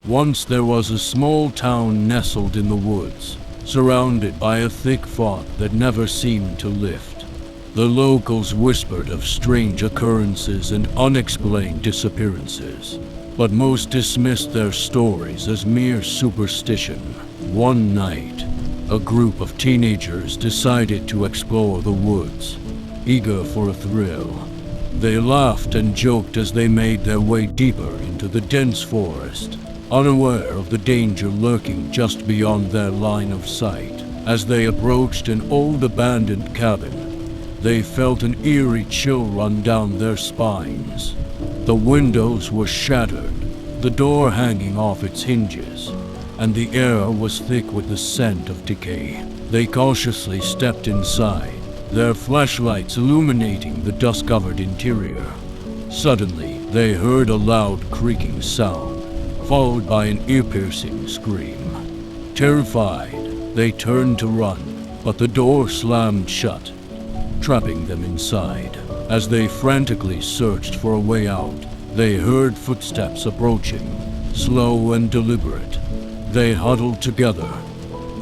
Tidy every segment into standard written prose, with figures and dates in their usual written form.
Once there was a small town nestled in the woods, surrounded by a thick fog that never seemed to lift. The locals whispered of strange occurrences and unexplained disappearances, but most dismissed their stories as mere superstition. One night, a group of teenagers decided to explore the woods, eager for a thrill. They laughed and joked as they made their way deeper into the dense forest, unaware of the danger lurking just beyond their line of sight. As they approached an old abandoned cabin, they felt an eerie chill run down their spines. The windows were shattered, the door hanging off its hinges, and the air was thick with the scent of decay. They cautiously stepped inside, their flashlights illuminating the dust-covered interior. Suddenly, they heard a loud creaking sound, followed by an ear-piercing scream. Terrified, they turned to run, but the door slammed shut, trapping them inside. As they frantically searched for a way out, they heard footsteps approaching, slow and deliberate. They huddled together,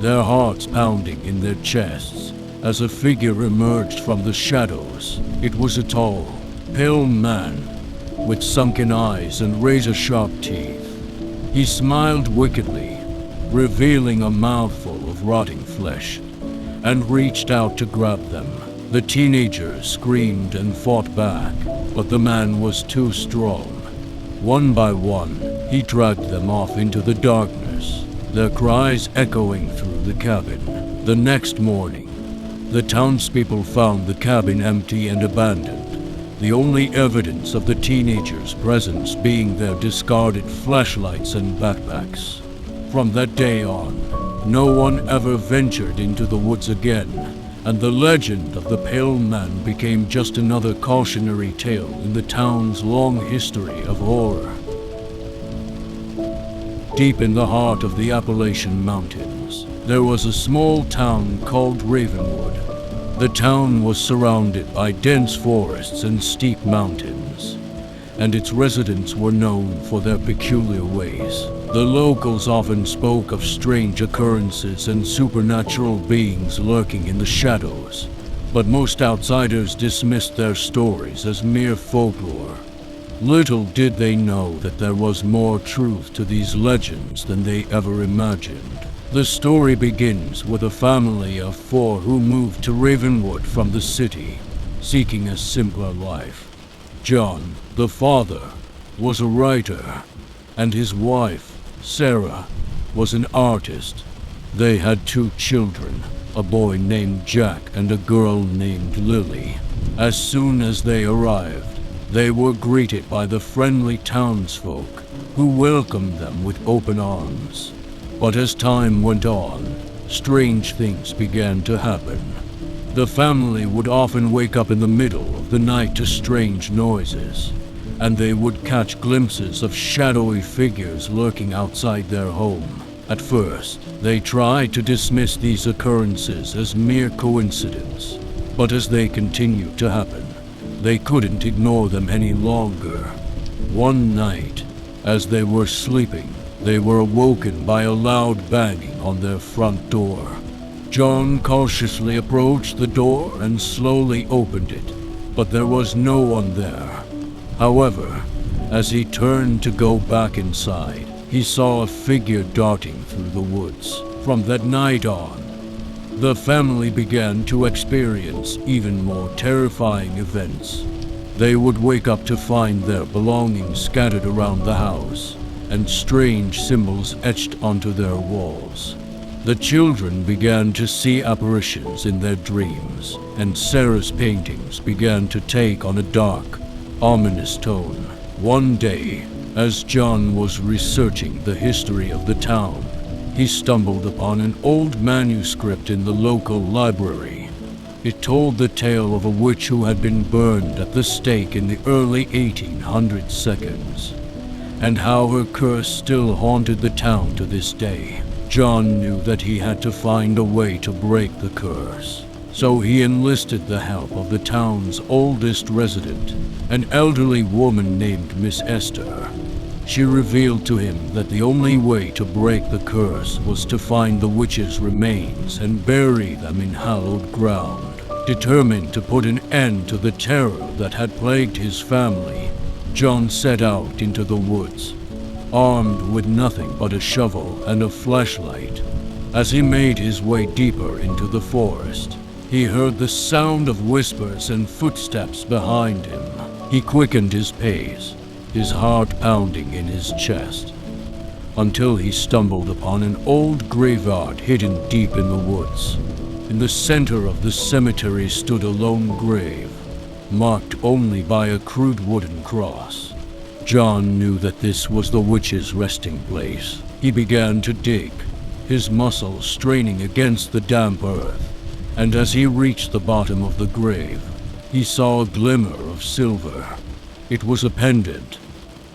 their hearts pounding in their chests, as a figure emerged from the shadows. It was a tall, pale man, with sunken eyes and razor-sharp teeth. He smiled wickedly, revealing a mouthful of rotting flesh, and reached out to grab them. The teenagers screamed and fought back, but the man was too strong. One by one, he dragged them off into the darkness, their cries echoing through the cabin. The next morning, the townspeople found the cabin empty and abandoned, the only evidence of the teenagers' presence being their discarded flashlights and backpacks. From that day on, no one ever ventured into the woods again, and the legend of the Pale Man became just another cautionary tale in the town's long history of horror. Deep in the heart of the Appalachian Mountains, there was a small town called Ravenwood. The town was surrounded by dense forests and steep mountains, and its residents were known for their peculiar ways. The locals often spoke of strange occurrences and supernatural beings lurking in the shadows, but most outsiders dismissed their stories as mere folklore. Little did they know that there was more truth to these legends than they ever imagined. The story begins with a family of 4 who moved to Ravenwood from the city, seeking a simpler life. John, the father, was a writer, and his wife, Sarah, was an artist. They had 2 children, a boy named Jack and a girl named Lily. As soon as they arrived, they were greeted by the friendly townsfolk, who welcomed them with open arms. But as time went on, strange things began to happen. The family would often wake up in the middle of the night to strange noises, and they would catch glimpses of shadowy figures lurking outside their home. At first, they tried to dismiss these occurrences as mere coincidence, but as they continued to happen, they couldn't ignore them any longer. One night, as they were sleeping, they were awoken by a loud banging on their front door. John cautiously approached the door and slowly opened it, but there was no one there. However, as he turned to go back inside, he saw a figure darting through the woods. From that night on, the family began to experience even more terrifying events. They would wake up to find their belongings scattered around the house, and strange symbols etched onto their walls. The children began to see apparitions in their dreams, and Sarah's paintings began to take on a dark, ominous tone. One day, as John was researching the history of the town, he stumbled upon an old manuscript in the local library. It told the tale of a witch who had been burned at the stake in the early 1800s, and how her curse still haunted the town to this day. John knew that he had to find a way to break the curse, so he enlisted the help of the town's oldest resident, an elderly woman named Miss Esther. She revealed to him that the only way to break the curse was to find the witch's remains and bury them in hallowed ground. Determined to put an end to the terror that had plagued his family, John set out into the woods, armed with nothing but a shovel and a flashlight. As he made his way deeper into the forest, he heard the sound of whispers and footsteps behind him. He quickened his pace, his heart pounding in his chest, until he stumbled upon an old graveyard hidden deep in the woods. In the center of the cemetery stood a lone grave, marked only by a crude wooden cross. John knew that this was the witch's resting place. He began to dig, his muscles straining against the damp earth, and as he reached the bottom of the grave, he saw a glimmer of silver. It was a pendant,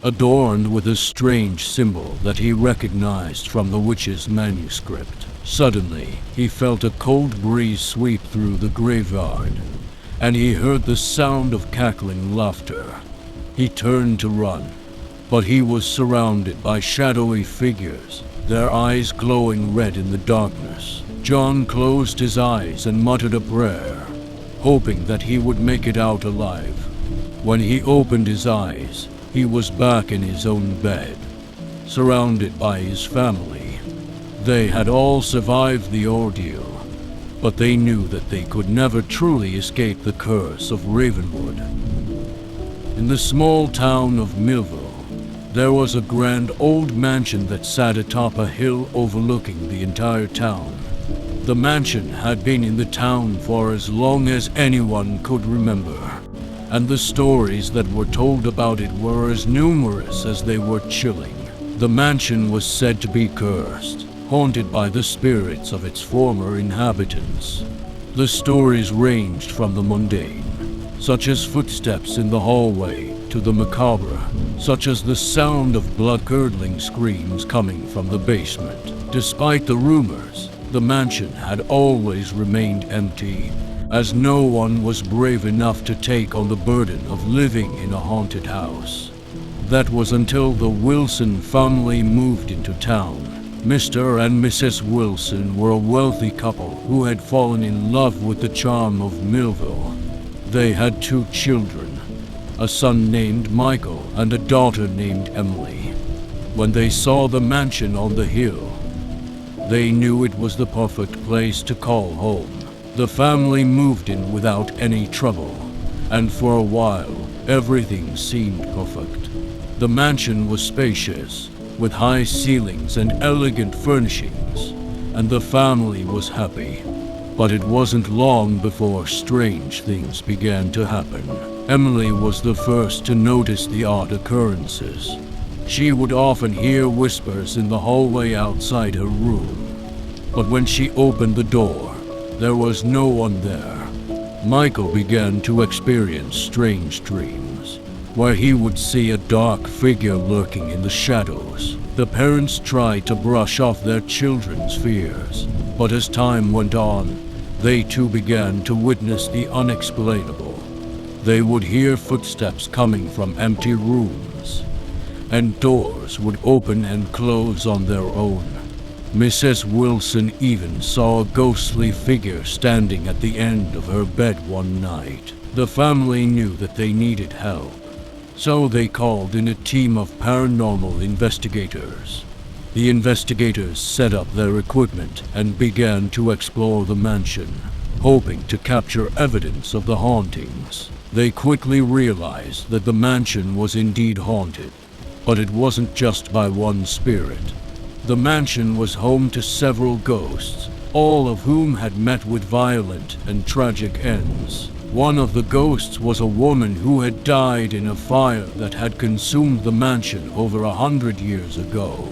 adorned with a strange symbol that he recognized from the witch's manuscript. Suddenly, he felt a cold breeze sweep through the graveyard, and he heard the sound of cackling laughter. He turned to run, but he was surrounded by shadowy figures, their eyes glowing red in the darkness. John closed his eyes and muttered a prayer, hoping that he would make it out alive. When he opened his eyes, he was back in his own bed, surrounded by his family. They had all survived the ordeal, but they knew that they could never truly escape the curse of Ravenwood. In the small town of Millville, there was a grand old mansion that sat atop a hill overlooking the entire town. The mansion had been in the town for as long as anyone could remember, and the stories that were told about it were as numerous as they were chilling. The mansion was said to be cursed, haunted by the spirits of its former inhabitants. The stories ranged from the mundane, such as footsteps in the hallway, to the macabre, such as the sound of blood-curdling screams coming from the basement. Despite the rumors, the mansion had always remained empty, as no one was brave enough to take on the burden of living in a haunted house. That was until the Wilson family moved into town. Mr. and Mrs. Wilson were a wealthy couple who had fallen in love with the charm of Millville. They had 2 children, a son named Michael and a daughter named Emily. When they saw the mansion on the hill, they knew it was the perfect place to call home. The family moved in without any trouble, and for a while, everything seemed perfect. The mansion was spacious, with high ceilings and elegant furnishings, and the family was happy. But it wasn't long before strange things began to happen. Emily was the first to notice the odd occurrences. She would often hear whispers in the hallway outside her room, but when she opened the door, there was no one there. Michael began to experience strange dreams, where he would see a dark figure lurking in the shadows. The parents tried to brush off their children's fears, but as time went on, they too began to witness the unexplainable. They would hear footsteps coming from empty rooms, and doors would open and close on their own. Mrs. Wilson even saw a ghostly figure standing at the end of her bed one night. The family knew that they needed help, so they called in a team of paranormal investigators. The investigators set up their equipment and began to explore the mansion, hoping to capture evidence of the hauntings. They quickly realized that the mansion was indeed haunted, but it wasn't just by one spirit. The mansion was home to several ghosts, all of whom had met with violent and tragic ends. One of the ghosts was a woman who had died in a fire that had consumed the mansion over 100 years ago.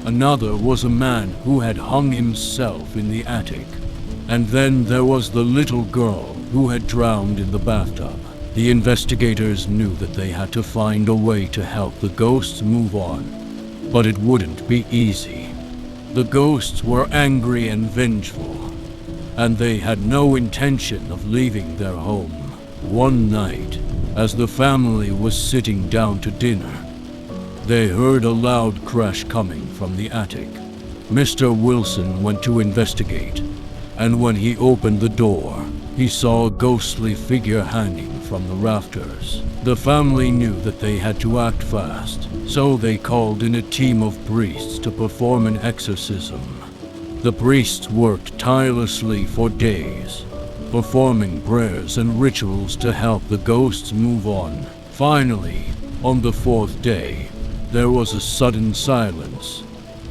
Another was a man who had hung himself in the attic. And then there was the little girl who had drowned in the bathtub. The investigators knew that they had to find a way to help the ghosts move on. But it wouldn't be easy. The ghosts were angry and vengeful, and they had no intention of leaving their home. One night, as the family was sitting down to dinner, They heard a loud crash coming from the attic. Mr. Wilson went to investigate, and when he opened the door, he saw a ghostly figure hanging from the rafters. The family knew that they had to act fast, so they called in a team of priests to perform an exorcism. The priests worked tirelessly for days, performing prayers and rituals to help the ghosts move on. Finally, on the fourth day, there was a sudden silence.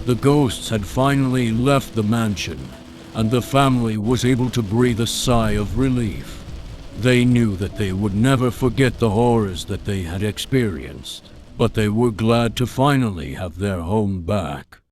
The ghosts had finally left the mansion, and the family was able to breathe a sigh of relief. They knew that they would never forget the horrors that they had experienced, but they were glad to finally have their home back.